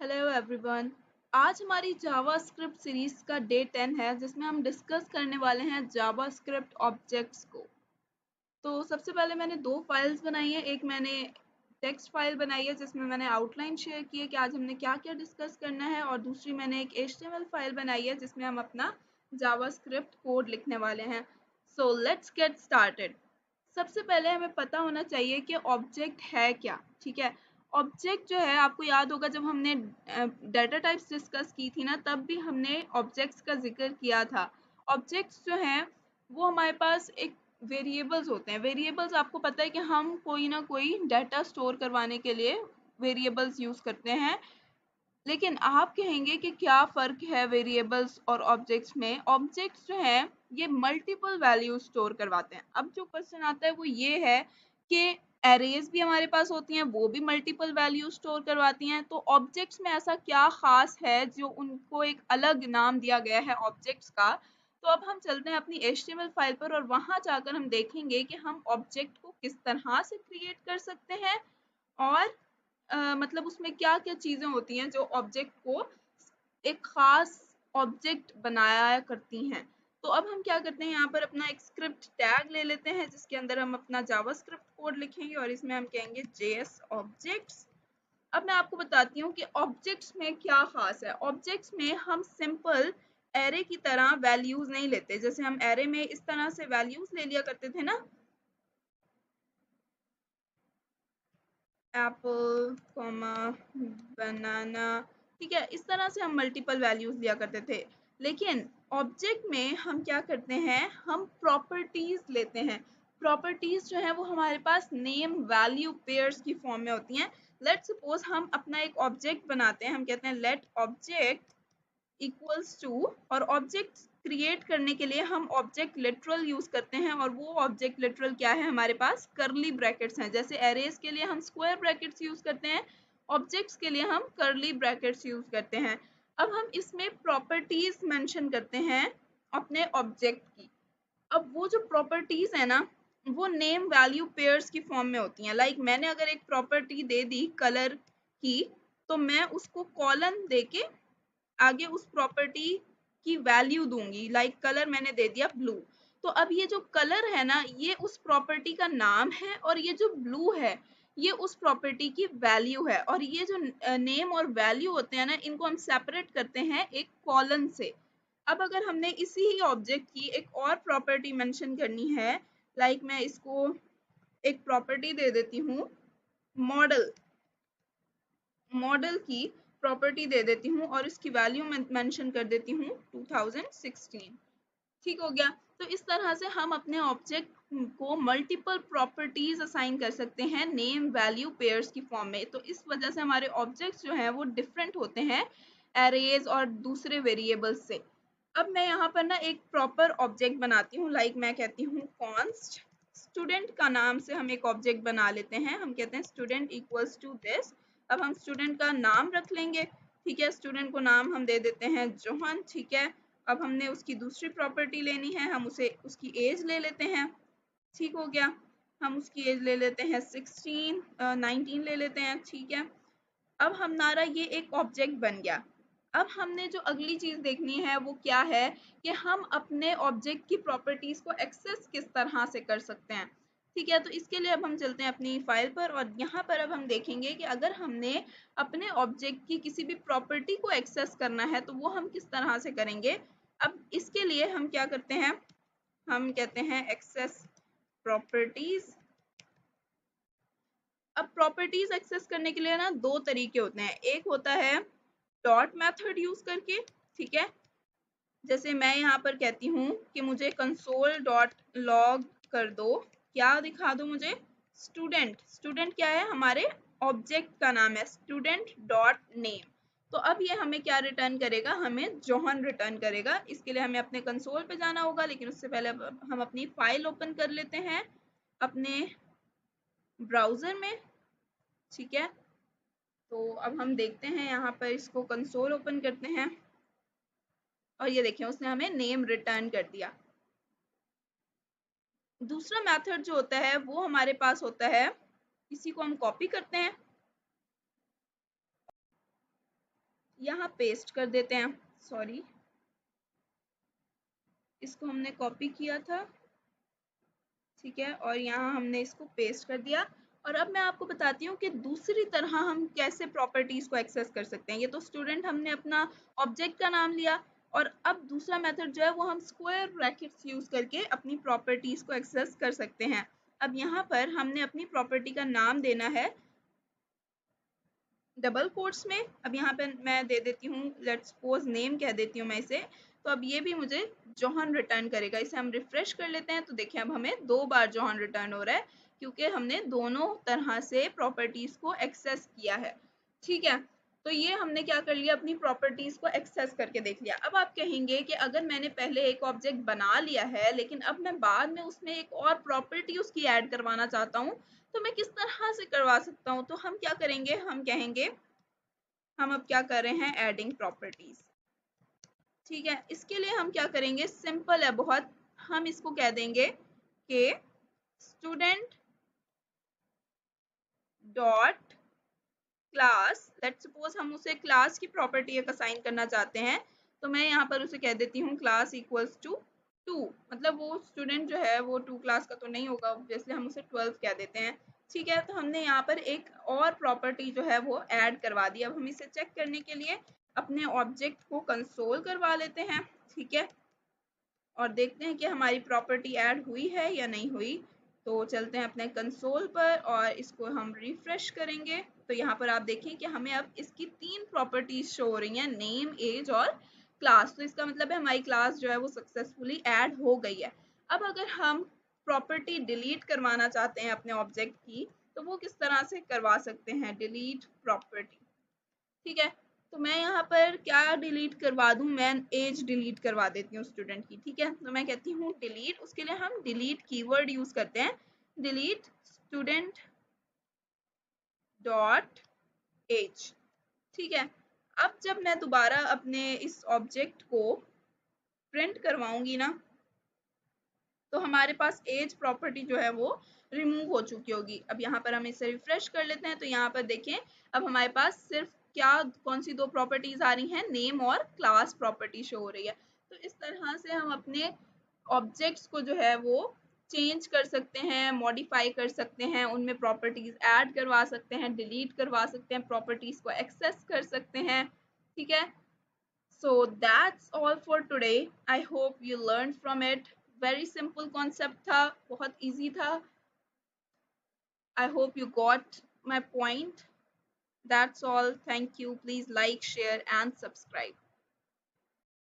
Hello everyone. आज हमारी JavaScript series का डे 10 है जिसमें हम डिस्कस करने वाले हैं जावास्क्रिप्ट ऑब्जेक्ट्स को। तो सबसे पहले मैंने दो फाइल्स बनाई है। एक मैंने टेक्स्ट फाइल बनाई है जिसमें मैंने आउटलाइन शेयर की है कि आज हमने क्या क्या डिस्कस करना है, और दूसरी मैंने एक HTML फाइल बनाई है जिसमें हम अपना जावास्क्रिप्ट कोड लिखने वाले हैं। So let's get started. सबसे पहले हमें पता होना चाहिए कि ऑब्जेक्ट है क्या। ठीक है, ऑब्जेक्ट जो है, आपको याद होगा जब हमने डाटा टाइप्स डिस्कस की थी ना, तब भी हमने ऑब्जेक्ट्स का जिक्र किया था। ऑब्जेक्ट्स जो हैं वो हमारे पास एक वेरिएबल्स होते हैं। वेरिएबल्स आपको पता है कि हम कोई ना कोई डाटा स्टोर करवाने के लिए वेरिएबल्स यूज़ करते हैं। लेकिन आप कहेंगे कि क्या फ़र्क है वेरिएबल्स और ऑब्जेक्ट्स में। ऑब्जेक्ट्स जो हैं ये मल्टीपल वैल्यू स्टोर करवाते हैं। अब जो क्वेश्चन आता है वो ये है कि एरेज भी हमारे पास होती हैं, वो भी मल्टीपल वैल्यू स्टोर करवाती हैं। तो ऑब्जेक्ट्स में ऐसा क्या खास है जो उनको एक अलग नाम दिया गया है ऑब्जेक्ट्स का। तो अब हम चलते हैं अपनी HTML फाइल पर और वहां जाकर हम देखेंगे कि हम ऑब्जेक्ट को किस तरह से क्रिएट कर सकते हैं, और मतलब उसमें क्या-क्या चीज़ें होती हैं जो ऑब्जेक्ट को एक ख़ास ऑब्जेक्ट बनाया करती हैं। तो अब हम क्या करते हैं, यहाँ पर अपना एक स्क्रिप्ट टैग ले लेते हैं जिसके अंदर हम अपना जावास्क्रिप्ट कोड लिखेंगे और इसमें हम कहेंगे JS ऑब्जेक्ट्स। अब मैं आपको बताती हूँ कि ऑब्जेक्ट्स में क्या ख़ास है। ऑब्जेक्ट्स में हम सिंपल एरे की तरह वैल्यूज़ नहीं लेते। जैसे हम एरे में इस तरह से वैल्यूज़ ले लिया करते थे ना, एप्पल कॉमा बनाना, ठीक है, इस तरह से हम मल्टीपल वैल्यूज लिया करते थे। लेकिन ऑब्जेक्ट में हम क्या करते हैं, हम प्रॉपर्टीज लेते हैं। प्रॉपर्टीज जो है वो हमारे पास नेम वैल्यू पेयर्स की फॉर्म में होती हैं। लेट सपोज हम अपना एक ऑब्जेक्ट बनाते हैं, हम कहते हैं लेट ऑब्जेक्ट इक्वल्स टू, और ऑब्जेक्ट क्रिएट करने के लिए हम ऑब्जेक्ट लिटरल यूज करते हैं, और वो ऑब्जेक्ट लिटरल क्या है, हमारे पास कर्ली ब्रैकेट्स हैं। जैसे एरेज के लिए हम स्क्वायर ब्रैकेट्स यूज करते हैं, ऑब्जेक्ट्स के लिए हम कर्ली ब्रैकेट्स यूज करते हैं। अब हम इसमें प्रॉपर्टीज मेंशन करते हैं अपने ऑब्जेक्ट की। अब वो जो प्रॉपर्टीज है ना, वो नेम वैल्यू पेयर्स की फॉर्म में होती हैं। लाइक मैंने अगर एक प्रॉपर्टी दे दी कलर की, तो मैं उसको कॉलन देके आगे उस प्रॉपर्टी की वैल्यू दूंगी। लाइक कलर मैंने दे दिया ब्लू, तो अब ये जो कलर है ना, ये उस प्रॉपर्टी का नाम है, और ये जो ब्लू है ये उस प्रॉपर्टी की वैल्यू है। और ये जो नेम और वैल्यू होते हैं ना, इनको हम सेपरेट करते हैं एक कॉलन से। अब अगर हमने इसी ही ऑब्जेक्ट की एक और प्रॉपर्टी मेंशन करनी है, लाइक मैं इसको एक प्रॉपर्टी दे देती हूँ मॉडल, मॉडल की प्रॉपर्टी दे देती हूँ और इसकी वैल्यू मेंशन कर देती हूँ 2016। ठीक हो गया। तो इस तरह से हम अपने ऑब्जेक्ट को मल्टीपल प्रॉपर्टीज असाइन कर सकते हैं नेम वैल्यू पेयर्स की फॉर्म में। तो इस वजह से हमारे ऑब्जेक्ट्स जो हैं वो डिफरेंट होते हैं एरेज और दूसरे वेरिएबल्स से। अब मैं यहाँ पर ना एक प्रॉपर ऑब्जेक्ट बनाती हूँ। लाइक मैं कहती हूँ कॉन्स्ट स्टूडेंट का नाम से हम एक ऑब्जेक्ट बना लेते हैं। हम कहते हैं स्टूडेंट इक्वल्स टू दिस। अब हम स्टूडेंट का नाम रख लेंगे। ठीक है, स्टूडेंट को नाम हम दे देते हैं जोहन। ठीक है, अब हमने उसकी दूसरी प्रॉपर्टी लेनी है, हम उसे उसकी एज ले लेते हैं। ठीक हो गया, हम उसकी एज ले लेते हैं 19 ले लेते हैं। ठीक है, अब हमारा ये एक ऑब्जेक्ट बन गया। अब हमने जो अगली चीज देखनी है वो क्या है, कि हम अपने ऑब्जेक्ट की प्रॉपर्टीज को एक्सेस किस तरह से कर सकते हैं। ठीक है, तो इसके लिए अब हम चलते हैं अपनी फाइल पर, और यहाँ पर अब हम देखेंगे कि अगर हमने अपने ऑब्जेक्ट की किसी भी प्रॉपर्टी को एक्सेस करना है तो वो हम किस तरह से करेंगे। अब इसके लिए हम क्या करते हैं, हम कहते हैं एक्सेस प्रॉपर्टीज। अब प्रॉपर्टीज एक्सेस करने के लिए ना दो तरीके होते हैं। एक होता है डॉट मेथड यूज करके। ठीक है, जैसे मैं यहाँ पर कहती हूँ कि मुझे कंसोल डॉट लॉग कर दो, क्या दिखा दो मुझे, स्टूडेंट। स्टूडेंट क्या है, हमारे ऑब्जेक्ट का नाम है, स्टूडेंट डॉट नेम। तो अब ये हमें क्या रिटर्न करेगा, हमें जोहन रिटर्न करेगा। इसके लिए हमें अपने कंसोल पे जाना होगा, लेकिन उससे पहले हम अपनी फाइल ओपन कर लेते हैं अपने ब्राउजर में। ठीक है, तो अब हम देखते हैं यहाँ पर, इसको कंसोल ओपन करते हैं और ये देखें उसने हमें नेम रिटर्न कर दिया। दूसरा मेथड जो होता है वो हमारे पास होता है, इसी को हम कॉपी करते हैं यहाँ पेस्ट कर देते हैं। सॉरी, इसको हमने कॉपी किया था, ठीक है, और यहाँ हमने इसको पेस्ट कर दिया। और अब मैं आपको बताती हूँ कि दूसरी तरह हम कैसे प्रॉपर्टीज को एक्सेस कर सकते हैं। ये तो स्टूडेंट हमने अपना ऑब्जेक्ट का नाम लिया, और अब दूसरा मेथड जो है वो हम स्क्वायर ब्रैकेट्स यूज करके अपनी प्रॉपर्टीज को एक्सेस कर सकते हैं। अब यहाँ पर हमने अपनी प्रॉपर्टी का नाम देना है डबल कोट्स में। अब यहाँ पे मैं दे देती हूँ, लेट्स सपोज नेम कह देती हूँ मैं इसे। तो अब ये भी मुझे जॉन रिटर्न करेगा। इसे हम रिफ्रेश कर लेते हैं, तो देखिए अब हमें 2 बार जॉन रिटर्न हो रहा है, क्योंकि हमने दोनों तरह से प्रॉपर्टीज को एक्सेस किया है। ठीक है, तो ये हमने क्या कर लिया, अपनी प्रॉपर्टीज को एक्सेस करके देख लिया। अब आप कहेंगे कि अगर मैंने पहले एक ऑब्जेक्ट बना लिया है, लेकिन अब मैं बाद में उसमें एक और प्रॉपर्टी उसकी ऐड करवाना चाहता हूँ, तो मैं किस तरह से करवा सकता हूँ। तो हम क्या करेंगे, हम कहेंगे, हम अब क्या कर रहे हैं, एडिंग प्रॉपर्टीज। ठीक है, इसके लिए हम क्या करेंगे, सिंपल है बहुत। हम इसको कह देंगे कि student dot class, let's suppose हम उसे क्लास की प्रॉपर्टी एक असाइन करना चाहते हैं, तो मैं यहाँ पर उसे कह देती हूँ क्लास इक्वल्स टू 2। मतलब वो स्टूडेंट जो है वो 2 क्लास का तो नहीं होगा, ऑब्वियसली हम उसे 12 कह देते हैं। ठीक है, तो हमने यहाँ पर एक और प्रॉपर्टी जो है वो ऐड करवा दी। अब हम इसे चेक करने के लिए अपने ऑब्जेक्ट को कंसोल करवा लेते हैं। ठीक है, और देखते हैं कि हमारी प्रॉपर्टी ऐड हुई है या नहीं हुई। तो चलते हैं अपने कंसोल पर और इसको हम रिफ्रेश करेंगे। तो यहाँ पर आप देखें कि हमें अब इसकी 3 प्रॉपर्टीज शो हो रही हैं, नेम, एज और क्लास। तो इसका मतलब है हमारी क्लास जो है वो सक्सेसफुली ऐड हो गई है। अब अगर हम प्रॉपर्टी डिलीट करवाना चाहते हैं अपने ऑब्जेक्ट की, तो वो किस तरह से करवा सकते हैं, डिलीट प्रॉपर्टी। ठीक है, तो मैं यहाँ पर क्या डिलीट करवा दूँ, मैं एज डिलीट करवा देती हूँ स्टूडेंट की। ठीक है, तो मैं कहती हूँ डिलीट, उसके लिए हम डिलीट कीवर्ड यूज करते हैं, डिलीट स्टूडेंट डॉट एज। ठीक है, अब जब मैं दोबारा अपने इस ऑब्जेक्ट को प्रिंट करवाऊंगी ना, तो हमारे पास एज प्रॉपर्टी जो है वो रिमूव हो चुकी होगी। अब यहाँ पर हम इसे रिफ्रेश कर लेते हैं, तो यहाँ पर देखें अब हमारे पास सिर्फ क्या, कौन सी 2 प्रॉपर्टीज आ रही हैं, नेम और क्लास प्रॉपर्टी शो हो रही है। तो इस तरह से हम अपने ऑब्जेक्ट्स को जो है वो चेंज कर सकते हैं, मॉडिफाई कर सकते हैं, उनमें प्रॉपर्टीज ऐड करवा सकते हैं, डिलीट करवा सकते हैं, प्रॉपर्टीज को एक्सेस कर सकते हैं। ठीक है, so that's all for today. I hope you learned from it. Very simple concept था, बहुत easy था. I hope you got my point. That's all. Thank you. Please like, share and subscribe.